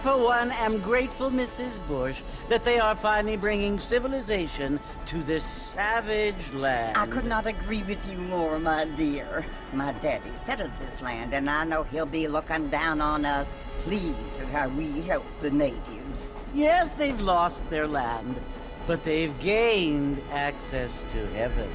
for one, am grateful, Mrs. Bush, that they are finally bringing civilization to this savage land. I could not agree with you more, my dear. My daddy settled this land, and I know he'll be looking down on us, pleased at how we help the natives. Yes, they've lost their land, but they've gained access to heaven.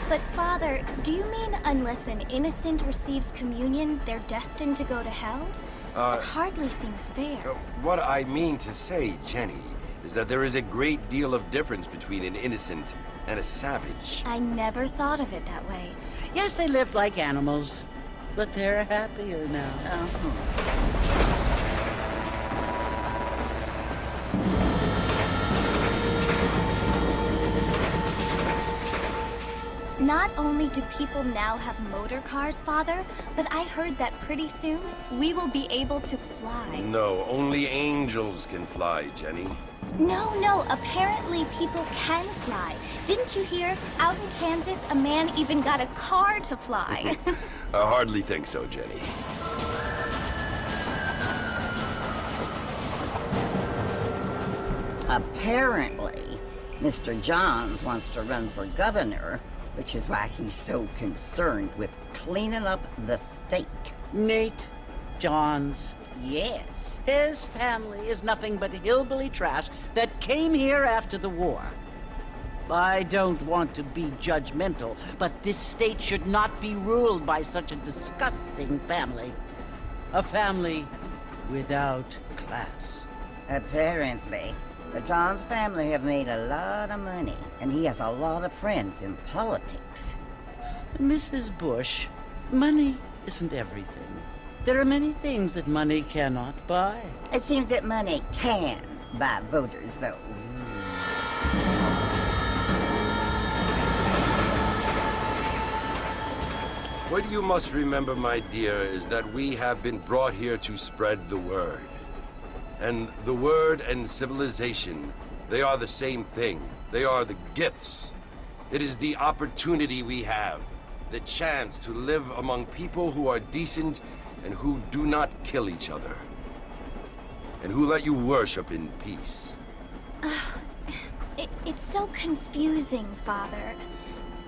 But Father, do you mean unless an innocent receives communion, they're destined to go to hell? It hardly seems fair. What I mean to say, Jenny, is that there is a great deal of difference between an innocent and a savage. I never thought of it that way. Yes, they lived like animals, but they're happier now. Not only do people now have motor cars, Father, but I heard that pretty soon we will be able to fly. No, only angels can fly, Jenny. No, apparently people can fly. Didn't you hear? Out in Kansas, a man even got a car to fly. I hardly think so, Jenny. Apparently, Mr. Johns wants to run for governor, which is why he's so concerned with cleaning up the state. Nate Johns. Yes. His family is nothing but hillbilly trash that came here after the war. I don't want to be judgmental, but this state should not be ruled by such a disgusting family. A family without class. Apparently. The Johns family have made a lot of money, and he has a lot of friends in politics. Mrs. Bush, money isn't everything. There are many things that money cannot buy. It seems that money can buy voters, though. What you must remember, my dear, is that we have been brought here to spread the word. And the word and civilization, they are the same thing. They are the gifts. It is the opportunity we have, the chance to live among people who are decent and who do not kill each other, and who let you worship in peace. It's so confusing, Father.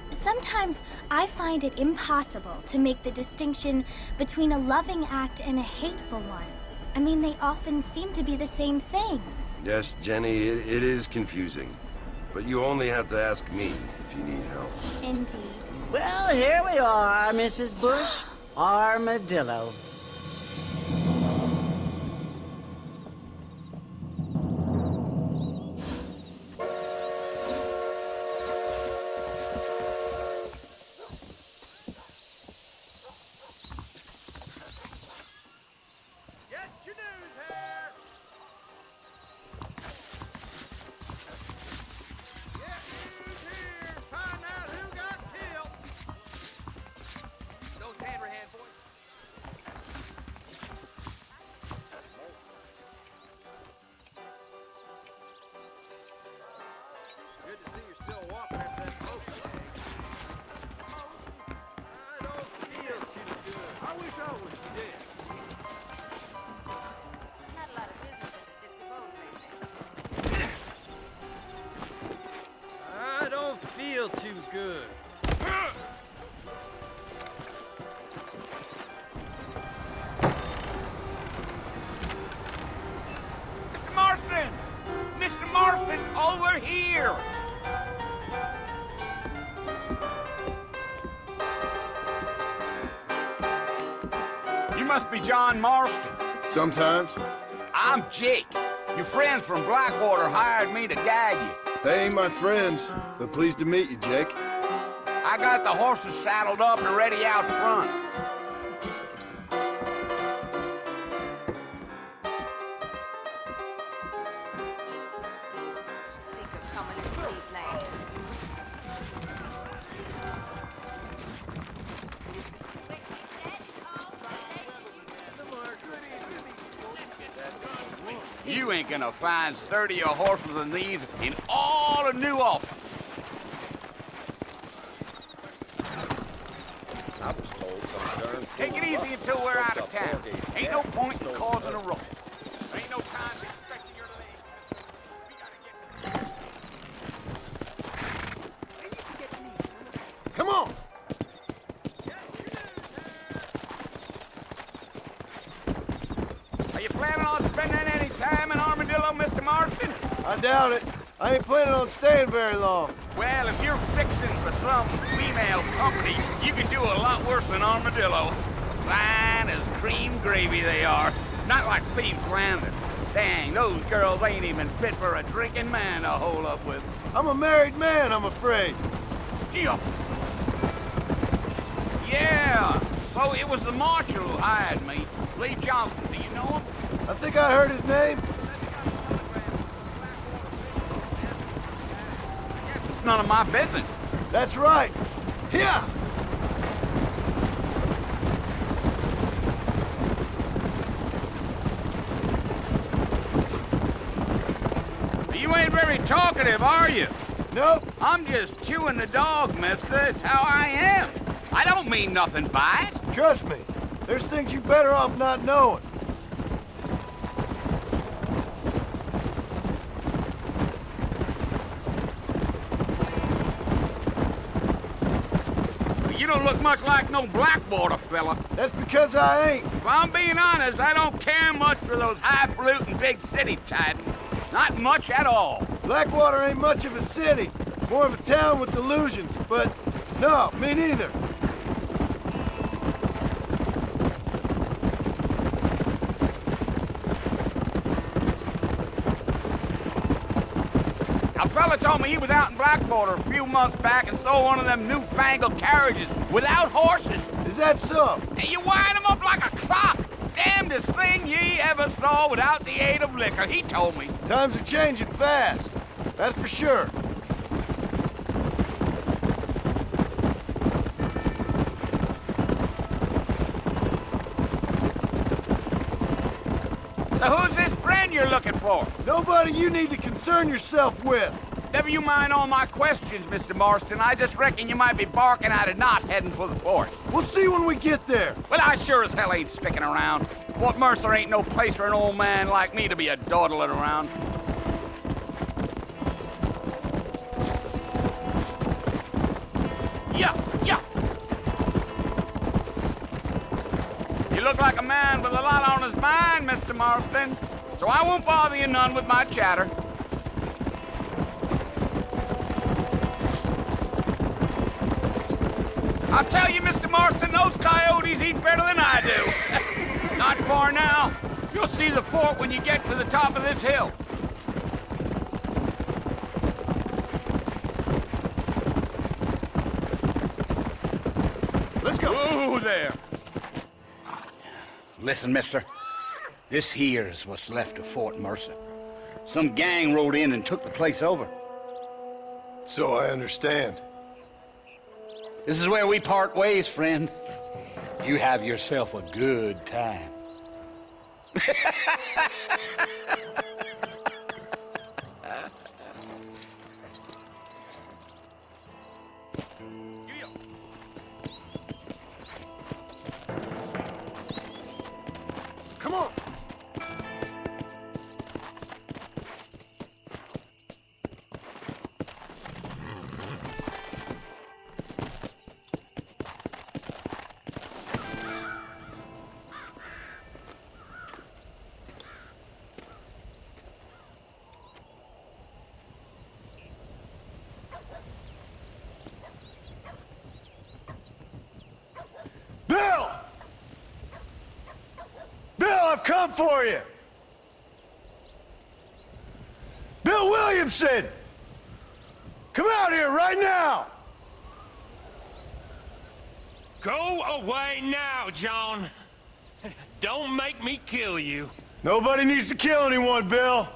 Sometimes I find it impossible to make the distinction between a loving act and a hateful one. I mean, they often seem to be the same thing. Yes, Jenny, it is confusing. But you only have to ask me if you need help. Indeed. Well, here we are, Mrs. Bush. Armadillo. Too good. Mr. Marston! Mr. Marston, over here! You must be John Marston. Sometimes. I'm Jake. Your friends from Blackwater hired me to guide you. They ain't my friends, but pleased to meet you, Jake. I got the horses saddled up and ready out front. You ain't gonna find sturdier horses than these in all of New Ulster. I was told Take it easy until we're out of town. Ain't no point in causing a ruckus. There ain't no time to expect your legs. We gotta get... Come on! Are you planning on spending any time in Armadillo, Mr. Marston? I doubt it. I ain't planning on staying very long. Well, if you're fixing for some female company, you can do a lot worse than Armadillo. Fine as cream gravy they are. Not like Thieves Landing. Dang, those girls ain't even fit for a drinking man to hole up with. I'm a married man, I'm afraid. Yeah. Yeah. So it was the marshal who hired me. Lee Johnson, do you know him? I think I heard his name. It's none of my business. That's right. Here! You ain't very talkative, are you? Nope. I'm just chewing the dog, mister. It's how I am. I don't mean nothing by it. Trust me. There's things you better off not knowing. You don't look much like no Blackwater fella. That's because I ain't. If I'm being honest, I don't care much for those highfalutin big city tidings. Not much at all. Blackwater ain't much of a city. More of a town with illusions, but no, me neither. A fella told me he was out in Blackwater a few months back and saw one of them newfangled carriages without horses. Is that so? And you wind them up like a clock. Damnedest thing ye ever saw without the aid of liquor, he told me. Times are changing fast. That's for sure. So who's this friend you're looking for? Nobody you need to concern yourself with. Never you mind all my questions, Mr. Marston. I just reckon you might be barking at a knot heading for the fort. We'll see when we get there. Well, I sure as hell ain't sticking around. Fort Mercer ain't no place for an old man like me to be a dawdling around. Yeah, yeah. You look like a man with a lot on his mind, Mr. Marston. So I won't bother you none with my chatter. I'll tell you, Mr. Marston, those coyotes eat better than I do. Not far now. You'll see the fort when you get to the top of this hill. Let's go. Whoa there. Listen, mister. This here's what's left of Fort Mercer. Some gang rode in and took the place over. So I understand. This is where we part ways, friend. You have yourself a good time. Come on. Bill! Bill, I've come for you! Bill Williamson! Come out here right now! Go away now, John. Don't make me kill you. Nobody needs to kill anyone, Bill.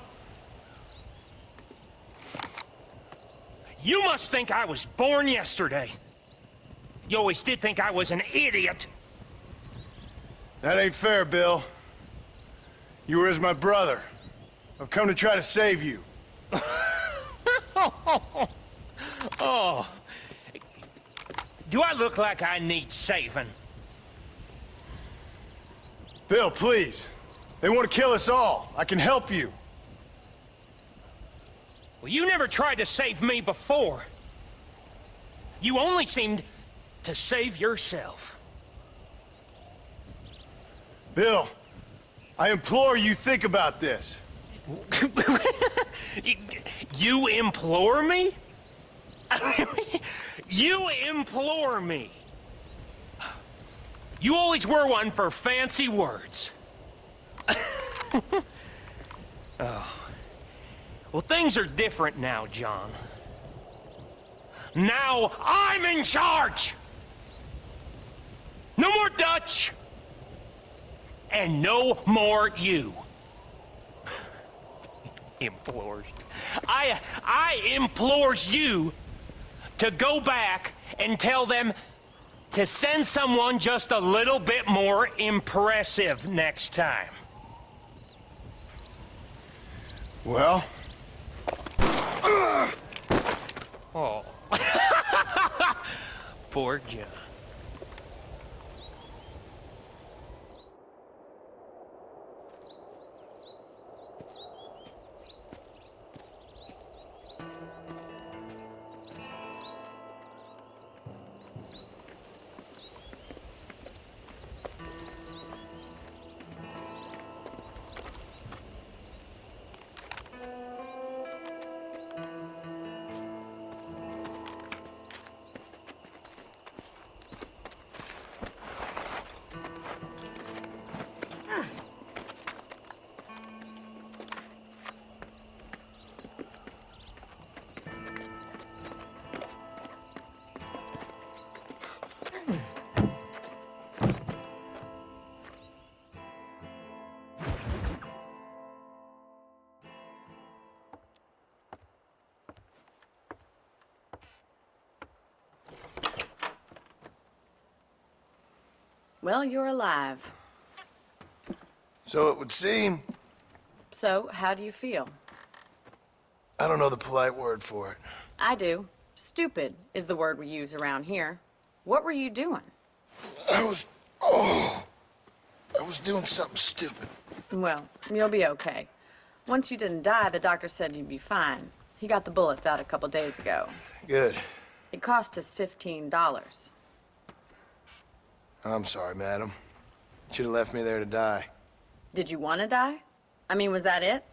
You must think I was born yesterday. You always did think I was an idiot. That ain't fair, Bill. You were as my brother. I've come to try to save you. Oh. Do I look like I need saving? Bill, please. They want to kill us all. I can help you. Well, you never tried to save me before. You only seemed to save yourself. Bill, I implore you think about this. You implore me? You implore me? You always were one for fancy words. Oh. Well, things are different now, John. Now I'm in charge! No more Dutch! And no more you. Implores. I implores you to go back and tell them to send someone just a little bit more impressive next time. Well? Oh. Poor John. Well, you're alive. So it would seem. So, how do you feel? I don't know the polite word for it. I do. Stupid is the word we use around here. What were you doing? I was doing something stupid. Well, you'll be okay. Once you didn't die, the doctor said you'd be fine. He got the bullets out a couple days ago. Good. It cost us $15. I'm sorry, madam. You should have left me there to die. Did you want to die? I mean, was that it?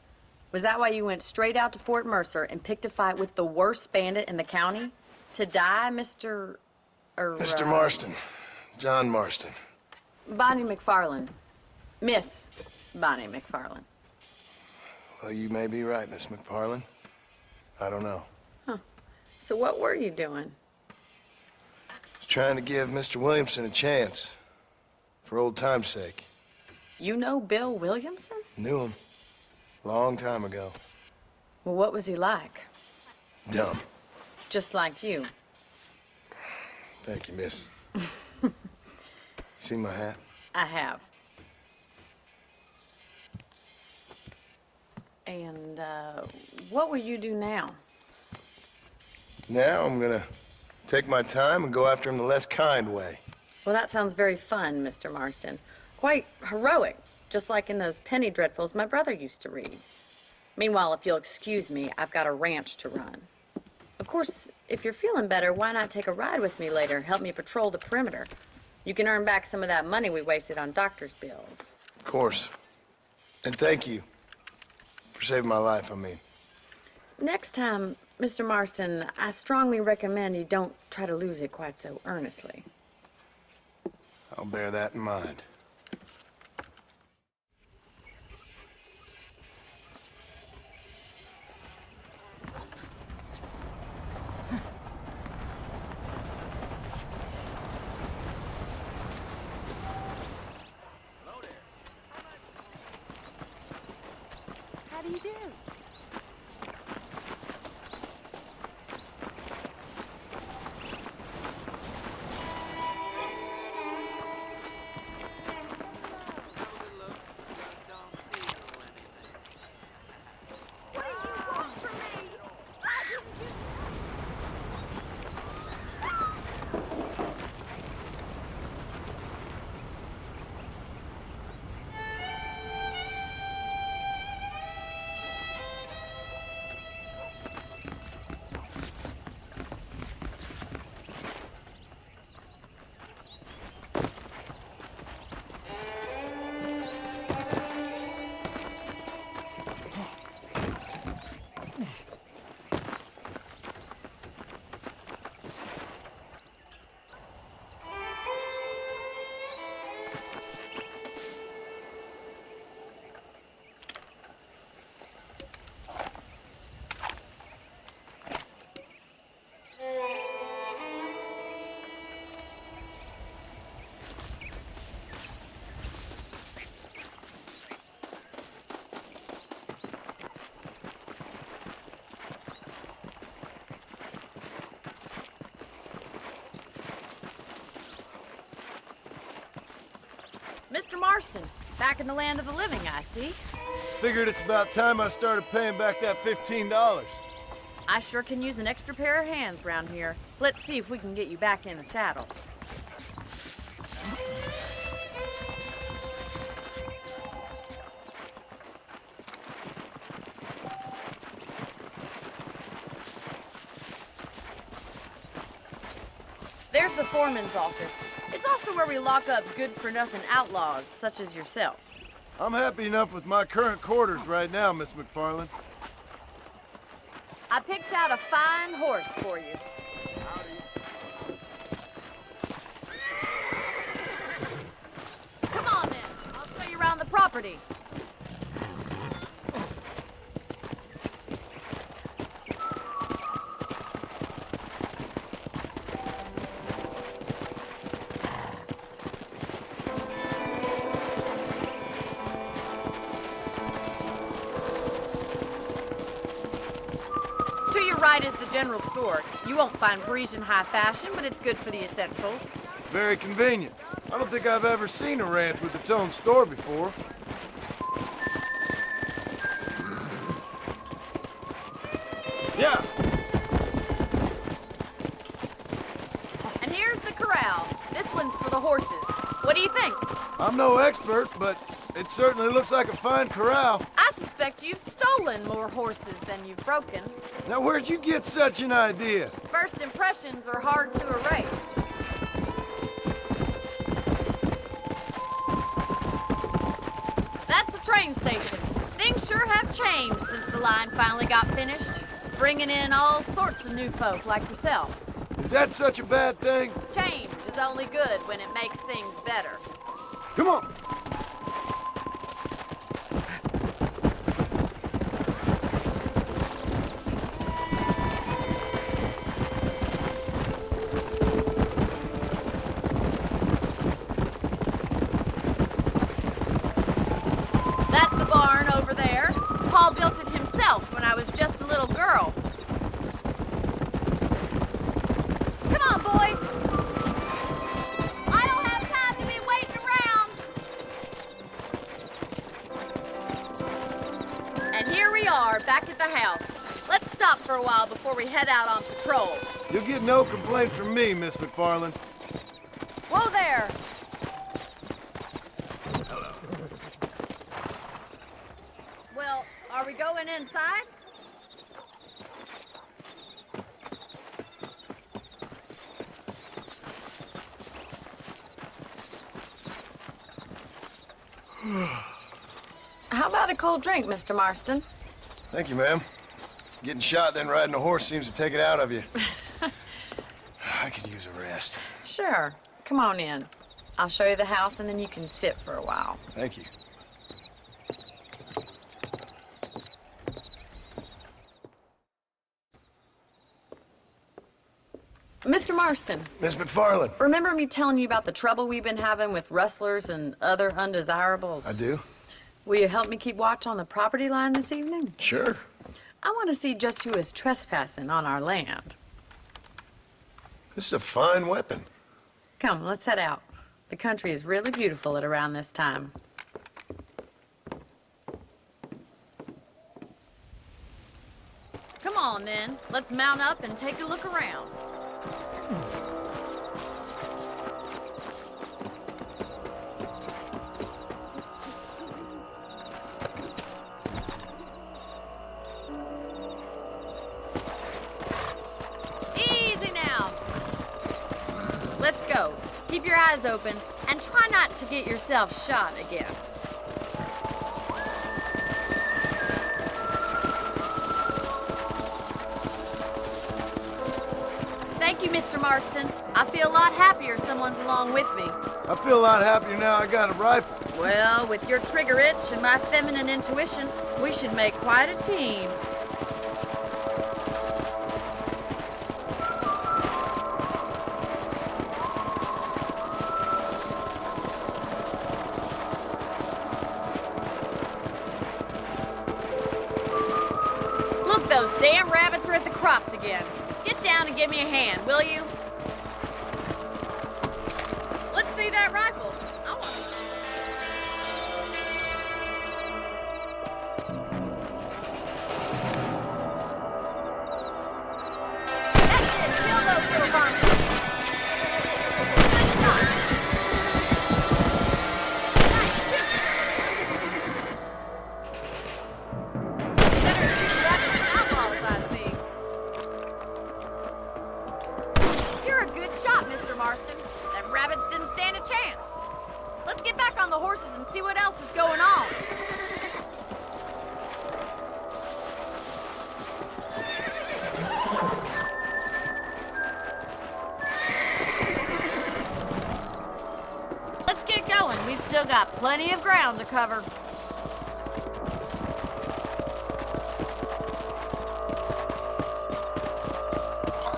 Was that why you went straight out to Fort Mercer and picked a fight with the worst bandit in the county? To die, Mr. Mr. Marston. John Marston. Bonnie McFarland. Miss Bonnie McFarland. Well, you may be right, Miss McFarland. I don't know. So what were you doing? Was trying to give Mr. Williamson a chance. For old time's sake. You know Bill Williamson? Knew him. Long time ago. Well, what was he like? Dumb. Just like you. Thank you, miss. See my hat? I have. And, what will you do now? Now I'm gonna take my time and go after him the less kind way. Well, that sounds very fun, Mr. Marston. Quite heroic, just like in those penny dreadfuls my brother used to read. Meanwhile, if you'll excuse me, I've got a ranch to run. Of course, if you're feeling better, why not take a ride with me later? Help me patrol the perimeter. You can earn back some of that money we wasted on doctor's bills. Of course. And thank you. For saving my life, I mean. Next time, Mr. Marston, I strongly recommend you don't try to lose it quite so earnestly. I'll bear that in mind. How do you do? Marston, back in the land of the living, I see. Figured it's about time I started paying back that $15. I sure can use an extra pair of hands round here. Let's see if we can get you back in the saddle. There's the foreman's office. It's also where we lock up good-for-nothing outlaws, such as yourself. I'm happy enough with my current quarters right now, Miss McFarland. I picked out a fine horse for you. Come on, then. I'll show you around the property. To your right is the general store. You won't find Parisian high fashion, but it's good for the essentials. Very convenient. I don't think I've ever seen a ranch with its own store before. Yeah, And here's the corral. This one's for the horses. What do you think? I'm no expert, but it certainly looks like a fine corral. I suspect you've stolen more horses than you've broken. Now, where'd you get such an idea? First impressions are hard to erase. That's the train station. Things sure have changed since the line finally got finished, bringing in all sorts of new folk like yourself. Is that such a bad thing? Change is only good when it makes things better. Come on. That's the barn over there. Paul built it himself when I was just a little girl. Come on, boys. I don't have time to be waiting around. And here we are, back at the house. Let's stop for a while before we head out on patrol. You'll get no complaints from me, Miss McFarland. Whoa there. Well, are we going inside? How about a cold drink, Mr. Marston? Thank you, ma'am. Getting shot, then riding a horse seems to take it out of you. I could use a rest. Sure. Come on in. I'll show you the house and then you can sit for a while. Thank you. Mr. Marston, Miss McFarland. remember me telling you about the trouble we've been having with rustlers and other undesirables? I do? Will you help me keep watch on the property line this evening? Sure. I want to see just who is trespassing on our land. This is a fine weapon. Come, let's head out. The country is really beautiful at around this time. Come on, then. Let's mount up and take a look around. Easy now. Let's go. Keep your eyes open and try not to get yourself shot again. Thank you, Mr. Marston. I feel a lot happier someone's along with me. I feel a lot happier now I got a rifle. Well, with your trigger itch and my feminine intuition, we should make quite a team. Look, those damn rabbits are at the crops again. Get down and give me a hand, will you? Let's see that rifle. I want it. plenty of ground to cover.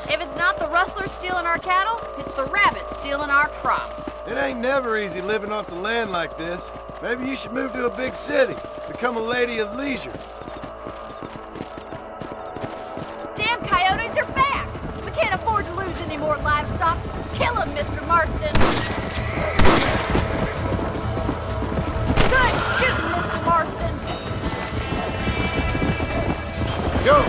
If it's not the rustlers stealing our cattle, it's the rabbits stealing our crops. It ain't never easy living off the land like this. Maybe you should move to a big city. Become a lady of leisure. Damn coyotes are back! We can't afford to lose any more livestock. Kill them, Mr. Marston! Good shooting, Mr. Marston! Go!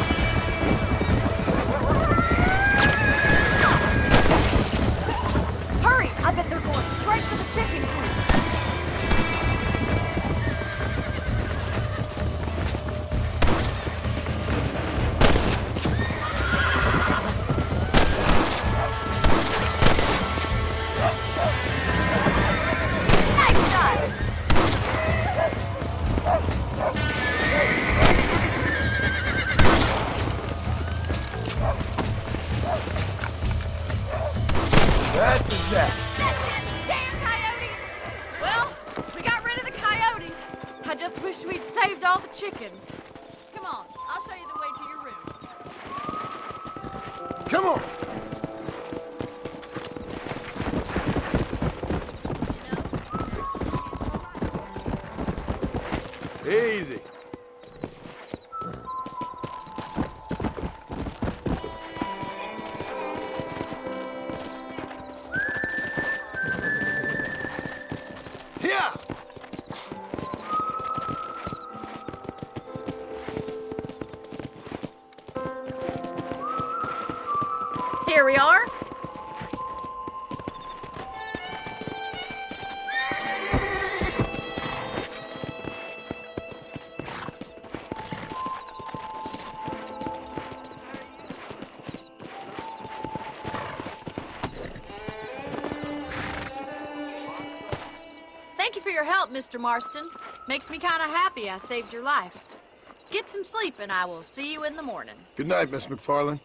Hurry! I bet they're going straight for the chicken coop. Nice shot! That is that. Damn coyotes! Well, we got rid of the coyotes. I just wish we'd saved all the chickens. Come on, I'll show you the way to your room. Come on! Easy. Yeah! Here we are. Thank you for your help, Mr. Marston. Makes me kind of happy I saved your life. Get some sleep and I will see you in the morning. Good night, Miss McFarland.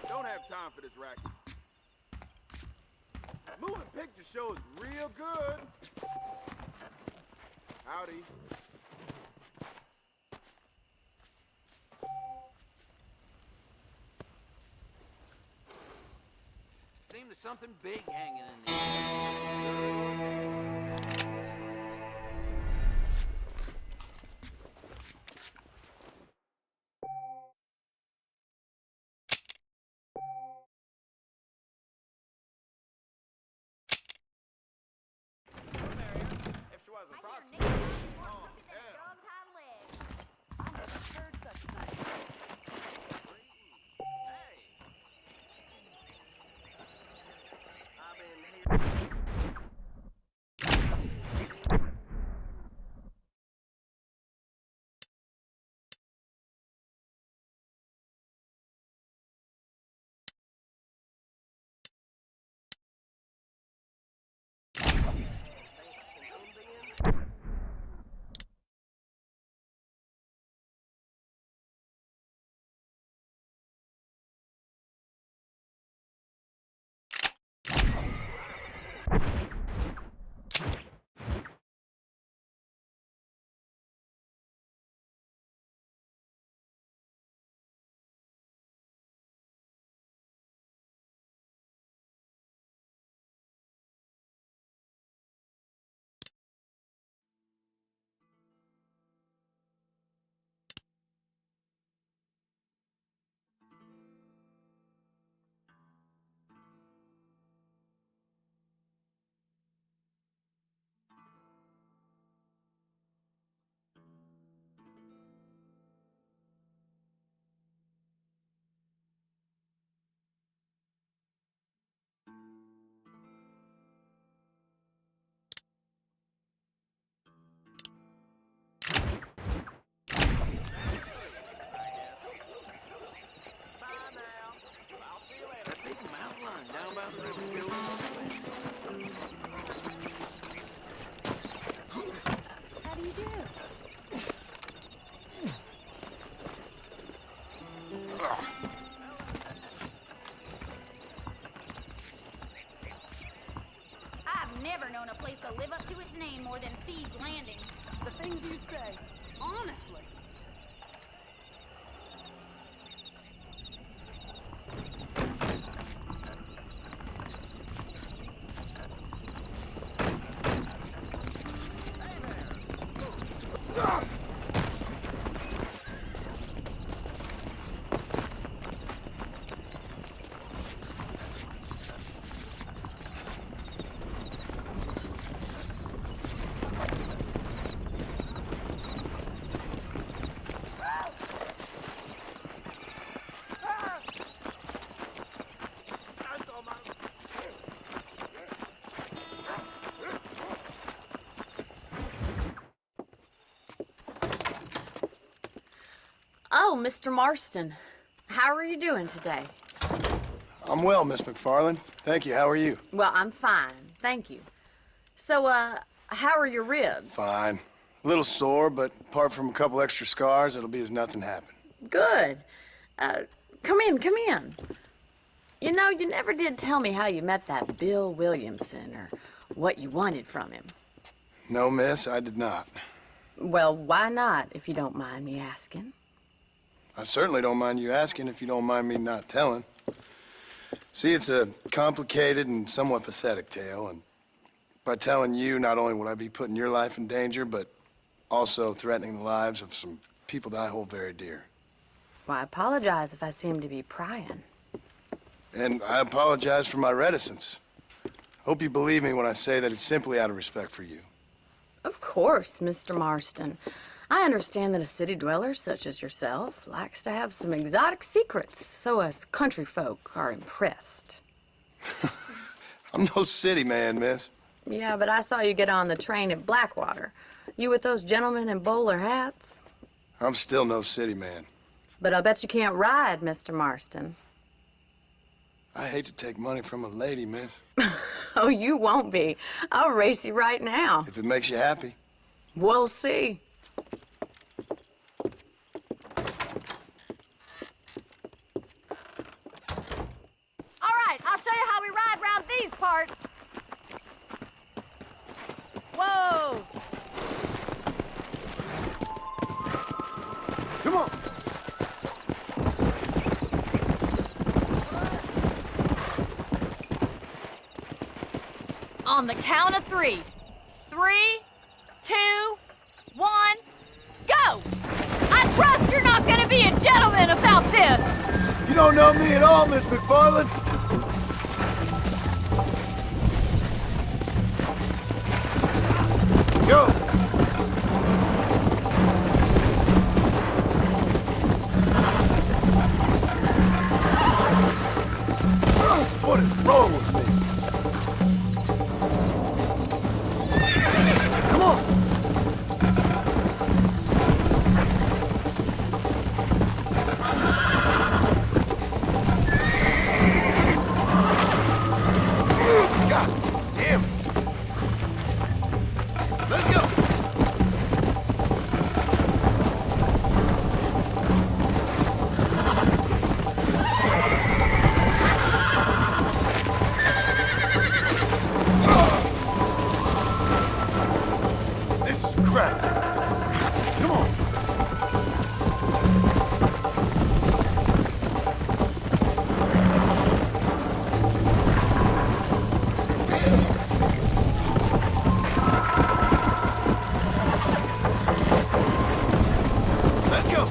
Don't have time for this racket. Moving picture show is real good. Howdy. Seems there's something big hanging in there. If she wasn't a prostitute. place to live up to its name more than Thieves' Landing. The things you say. Honestly. Oh, Mr. Marston. How are you doing today? I'm well, Miss McFarland. Thank you. How are you? Well, I'm fine. Thank you. So, how are your ribs? Fine. A little sore, but apart from a couple extra scars, it'll be as nothing happened. Good. Come in, come in. You know, you never did tell me how you met that Bill Williamson or what you wanted from him. No, miss, I did not. Well, why not, if you don't mind me asking? I certainly don't mind you asking if you don't mind me not telling. See, it's a complicated and somewhat pathetic tale, and by telling you, not only would I be putting your life in danger, but also threatening the lives of some people that I hold very dear. Well, I apologize if I seem to be prying. And I apologize for my reticence. Hope you believe me when I say that it's simply out of respect for you. Of course, Mr. Marston. I understand that a city dweller such as yourself likes to have some exotic secrets, so us country folk are impressed. I'm no city man, miss. Yeah, but I saw you get on the train at Blackwater. You with those gentlemen in bowler hats? I'm still no city man. But I bet you can't ride, Mr. Marston. I hate to take money from a lady, miss. Oh, you won't be. I'll race you right now. If it makes you happy. We'll see. All right, I'll show you how we ride around these parts. Whoa! Come on. On the count of 3. 3, 2, 1, go! I trust you're not gonna be a gentleman about this! You don't know me at all, Miss McFarland. Go! What is wrong with me? Come on! God damn it! Let's go! This is crap. Come on. Let's go.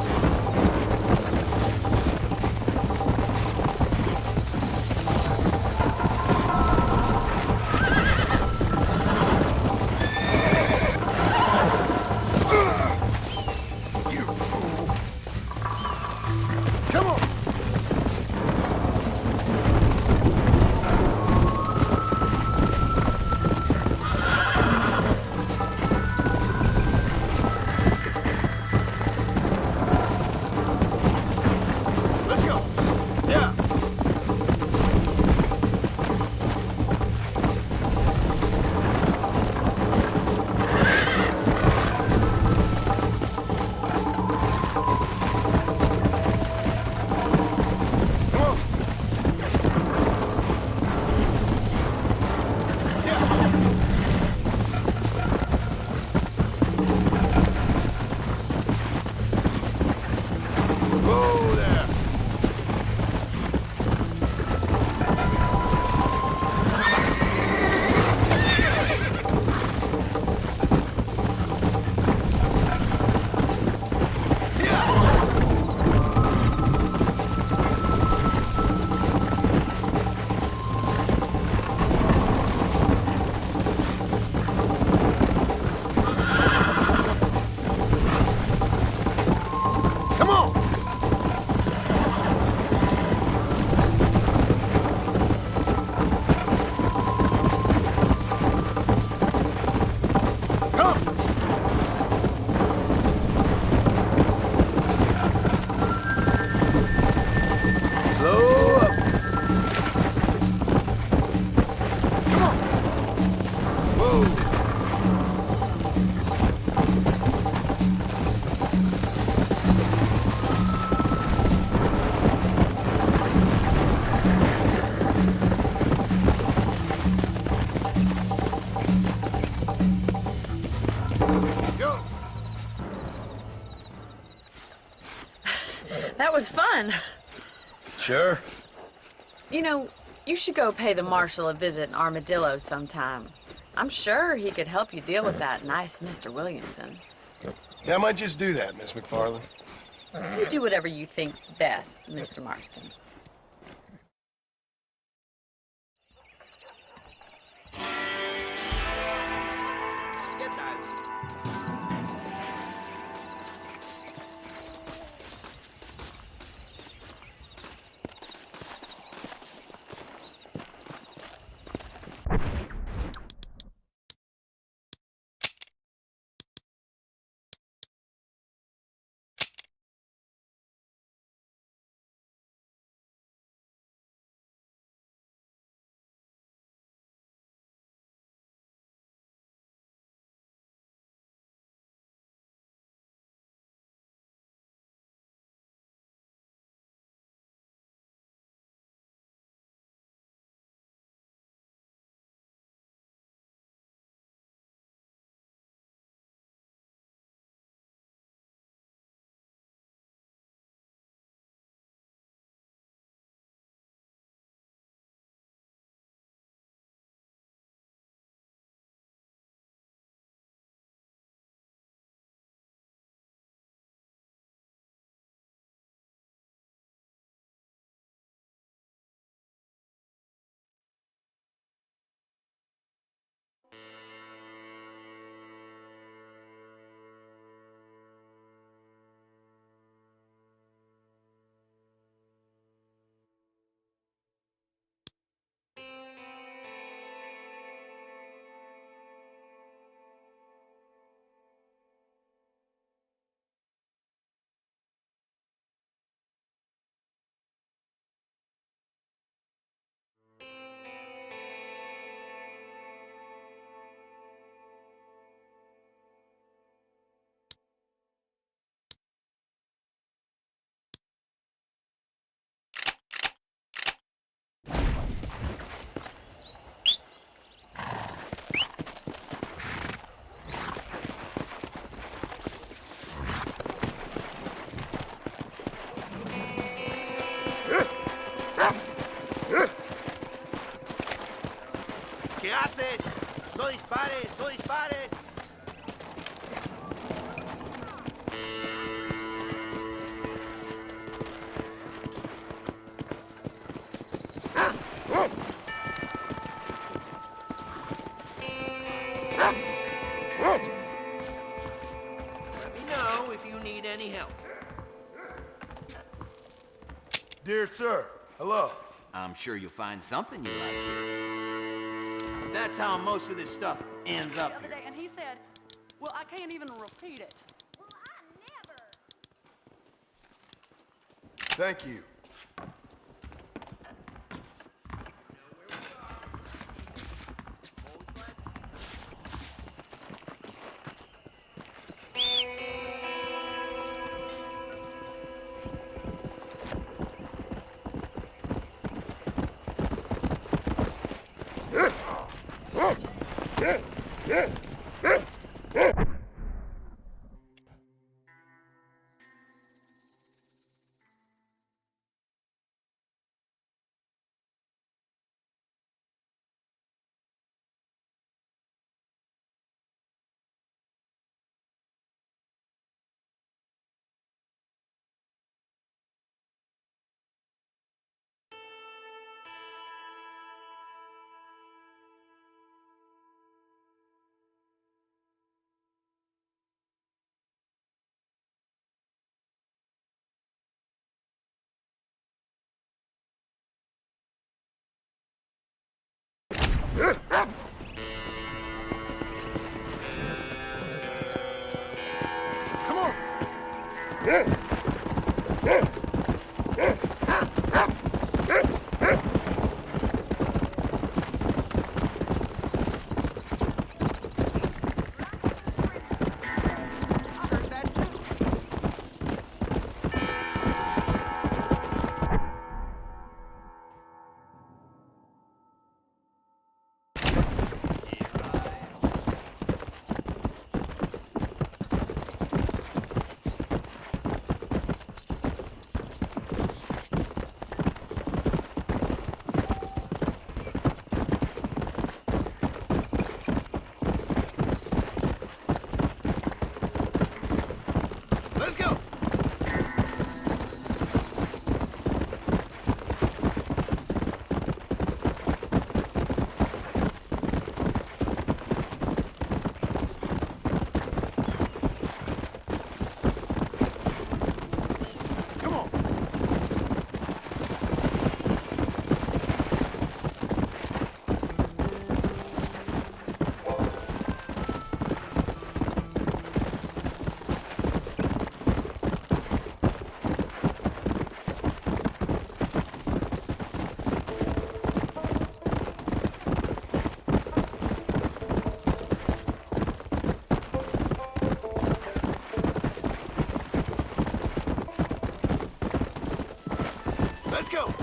That was fun. Sure. You know, you should go pay the marshal a visit in Armadillo sometime. I'm sure he could help you deal with that nice Mr. Williamson. Yeah, I might just do that, Miss McFarland. You do whatever you think's best, Mr. Marston. ¿Qué haces? ¡No dispares! ¡No dispares! Let me know if you need any help. Dear sir, hello. I'm sure you'll find something you like here. That's how most of this stuff ends up here. And he said, well, I can't even repeat it. Thank you. Come on. go.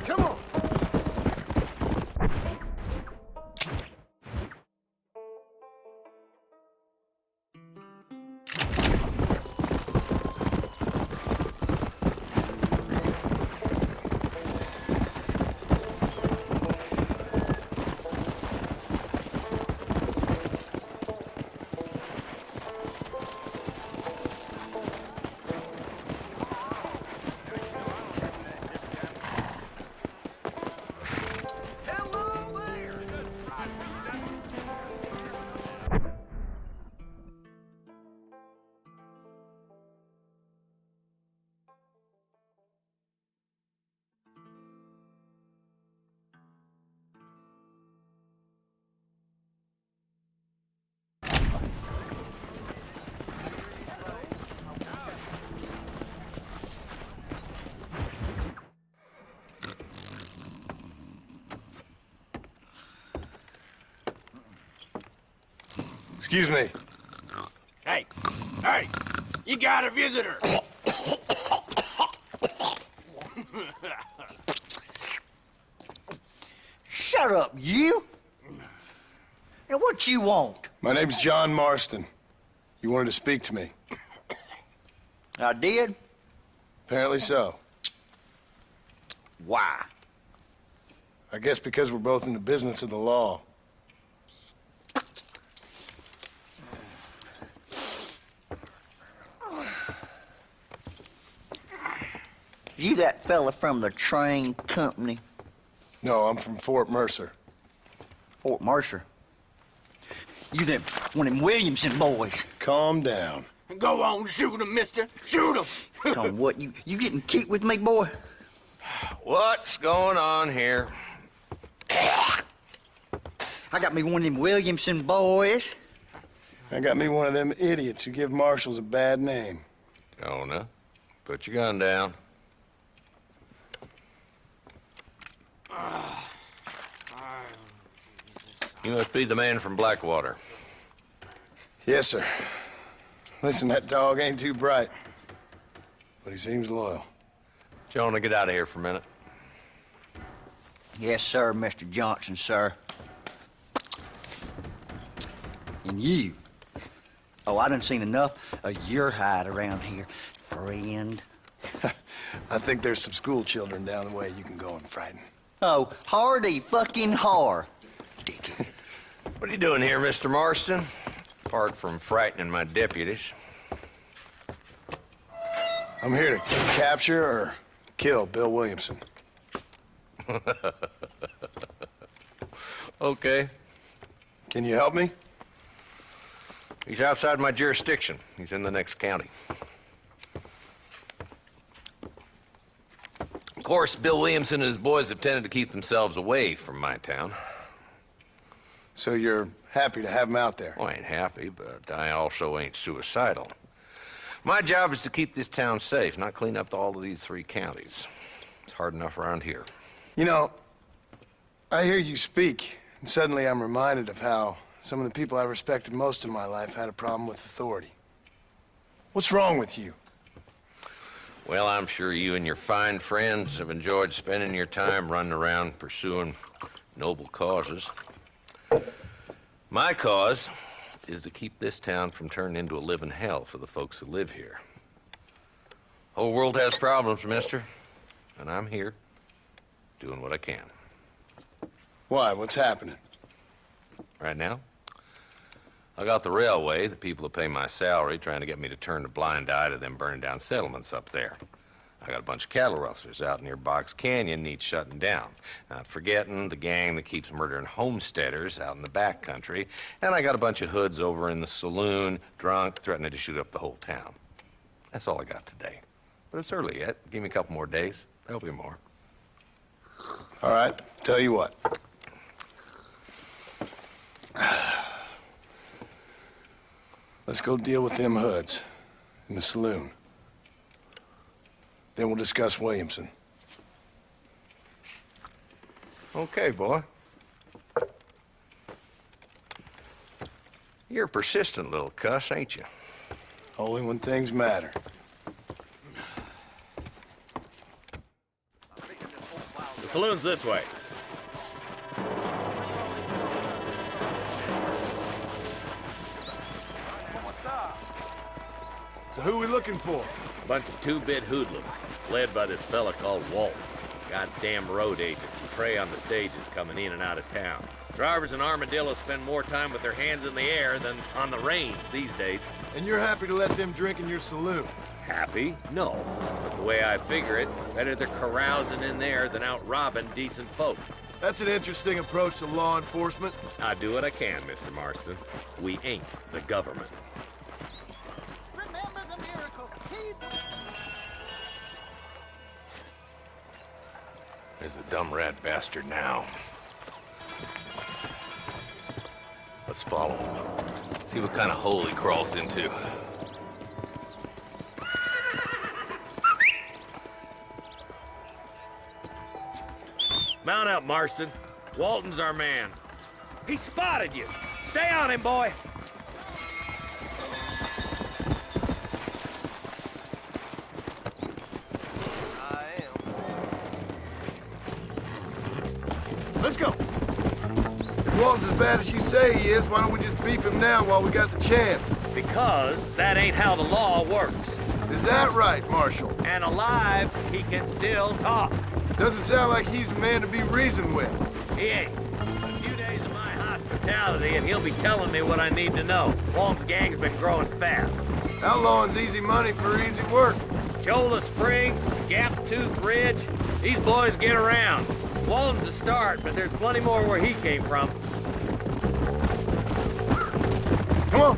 Come on. Excuse me. Hey, hey, you got a visitor. Shut up, you! Now, what you want? My name's John Marston. You wanted to speak to me. I did? Apparently so. Why? I guess because we're both in the business of the law. You that fella from the train company? No, I'm from Fort Mercer. Fort Mercer? You them, one of them Williamson boys. Calm down. Go on, shoot him, mister. Shoot him. Come on, what, you getting kicked with me, boy? What's going on here? I got me one of them Williamson boys. I got me one of them idiots who give marshals a bad name. Jonah, put your gun down. You must be the man from Blackwater. Yes, sir. Listen, that dog ain't too bright, but he seems loyal. Jonah, get out of here for a minute. Yes, sir, Mr. Johnson, sir. And you. Oh, I done seen enough of your hide around here, friend. I think there's some school children down the way you can go and frighten. Oh, hardy fucking har. Dickhead. What are you doing here, Mr. Marston? Apart from frightening my deputies. I'm here to capture or kill Bill Williamson. Okay. Can you help me? He's outside my jurisdiction. He's in the next county. Of course, Bill Williamson and his boys have tended to keep themselves away from my town. So you're happy to have him out there? Well, I ain't happy, but I also ain't suicidal. My job is to keep this town safe, not clean up all of these 3 counties. It's hard enough around here. You know, I hear you speak, and suddenly I'm reminded of how some of the people I respected most in my life had a problem with authority. What's wrong with you? Well, I'm sure you and your fine friends have enjoyed spending your time running around pursuing noble causes. My cause is to keep this town from turning into a living hell for the folks who live here. Whole world has problems, mister, and I'm here doing what I can. Why? What's happening? Right now, I got the railway, the people who pay my salary, trying to get me to turn a blind eye to them burning down settlements up there. I got a bunch of cattle rustlers out near Box Canyon needs shutting down. Not forgetting the gang that keeps murdering homesteaders out in the back country. And I got a bunch of hoods over in the saloon, drunk, threatening to shoot up the whole town. That's all I got today. But it's early yet. Give me a couple more days. There'll be more. All right, tell you what. Let's go deal with them hoods in the saloon. Then we'll discuss Williamson. Okay, boy. You're a persistent little cuss, ain't you? Only when things matter. The saloon's this way. So who we looking for? A bunch of two-bit hoodlums, led by this fella called Walt. Goddamn road agents who prey on the stages coming in and out of town. Drivers in Armadillo spend more time with their hands in the air than on the reins these days. And you're happy to let them drink in your saloon? Happy? No. But the way I figure it, better they're carousing in there than out robbing decent folk. That's an interesting approach to law enforcement. I do what I can, Mr. Marston. We ain't the government. Remember the miracle. There's the dumb rat bastard now. Let's follow him. See what kind of hole he crawls into. Mount up, Marston. Walton's our man. He spotted you. Stay on him, boy. Let's go. If Walton's as bad as you say he is, why don't we just beef him now while we got the chance? Because that ain't how the law works. Is that right, Marshal? And alive, he can still talk. Doesn't sound like he's a man to be reasoned with. He ain't. A few days of my hospitality, and he'll be telling me what I need to know. Walton's gang's been growing fast. Outlawing's easy money for easy work. Cholla Springs, Gap Tooth Ridge, these boys get around. Walton's the start, but there's plenty more where he came from. Come on.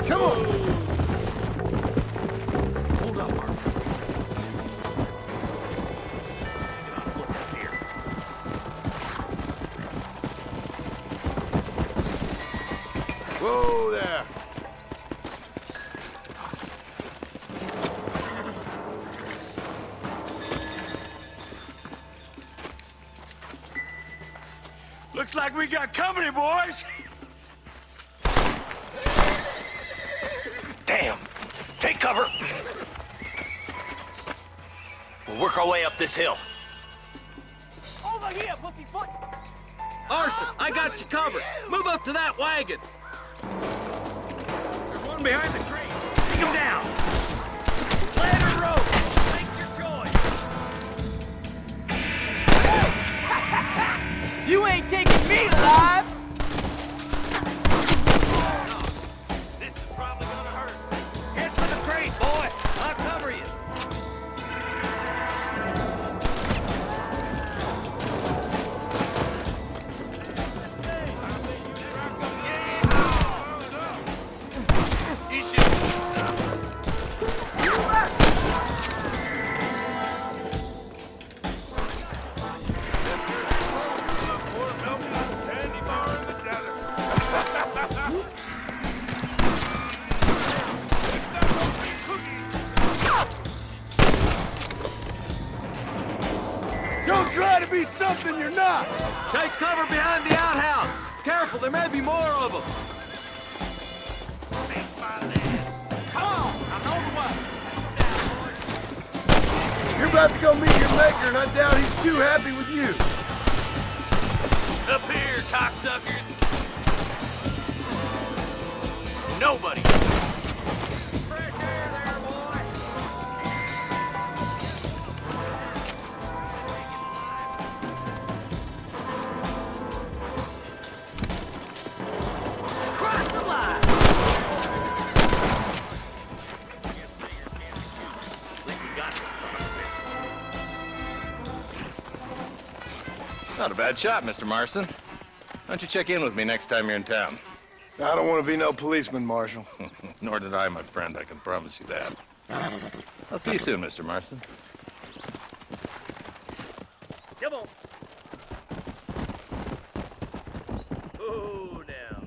Come on. Hold up, Mark. Whoa there. Looks like we got company, boys. Damn! Take cover! We'll work our way up this hill. Over here, pussyfoot. Marston, I got you covered. Move up to that wagon. There's one behind the tree. Take him down. Ladder rope. Make your choice. You ain't taking me alive. This is probably gonna hurt. Head for the crate, boy. I'll cover you. Don't try to be something you're not. Take cover behind the outhouse. Careful, there may be more of them. Come on, I'm on the way. You're about to go meet your maker, and I doubt he's too happy with you. Up here, cocksuckers! Nobody! Fresh air there, boy. Cross the line. Not a bad shot, Mr. Marston. Why don't you check in with me next time you're in town? I don't want to be no policeman, Marshal. Nor did I, my friend, I can promise you that. I'll see you soon, Mr. Marston. Come on. Oh, now.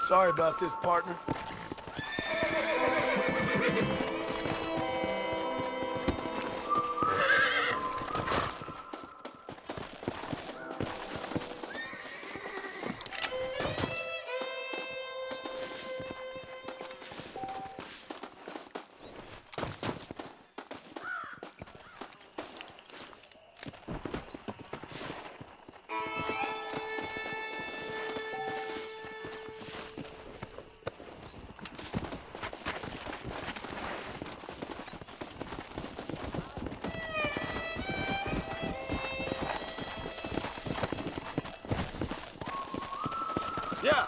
Sorry about this, partner. Yeah.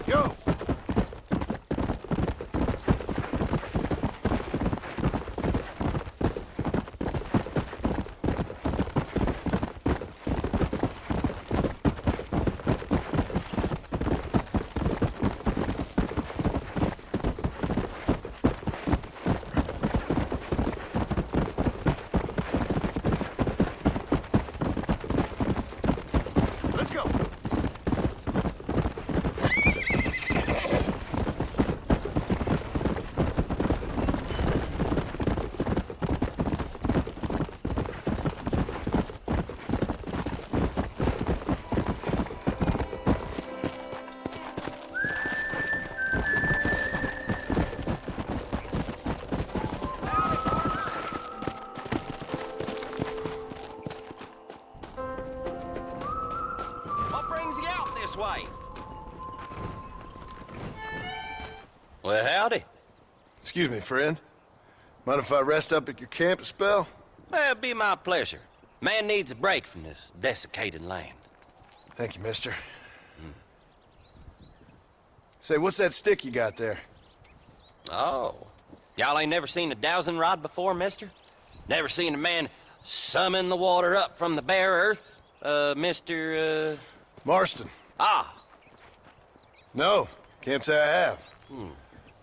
Yo! Let's go! What brings you out this way? Well, howdy. Excuse me, friend. Mind if I rest up at your camp a spell? Well, it'd be my pleasure. Man needs a break from this desiccated land. Thank you, mister. Say, what's that stick you got there? Oh. Y'all ain't never seen a dowsing rod before, mister? Never seen a man summon the water up from the bare earth? Mr. Marston. Ah. No, can't say I have.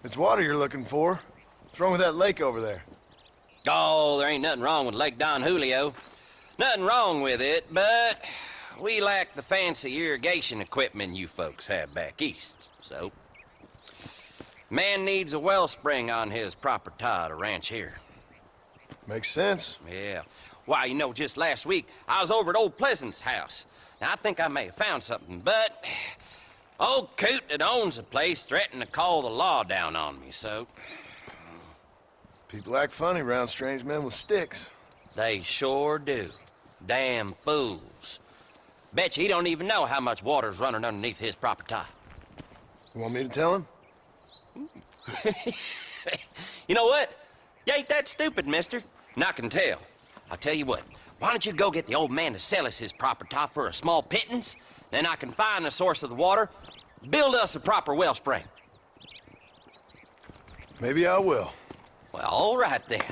It's water you're looking for. What's wrong with that lake over there? Oh, there ain't nothing wrong with Lake Don Julio. Nothing wrong with it, but we lack the fancy irrigation equipment you folks have back east, so... Man needs a wellspring on his property to ranch here. Makes sense. Yeah. Why, you know, just last week, I was over at Old Pleasant's house. Now, I think I may have found something, but... Old Coot that owns the place threatened to call the law down on me, so... People act funny around strange men with sticks. They sure do. Damn fools. Bet you he don't even know how much water's running underneath his property. You want me to tell him? You know what? You ain't that stupid, mister. And I can tell. I'll tell you what. Why don't you go get the old man to sell us his property for a small pittance? Then I can find the source of the water, build us a proper wellspring. Maybe I will. Well, all right then.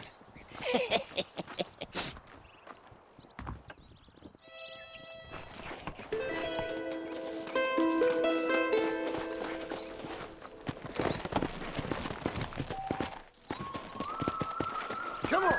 Come on!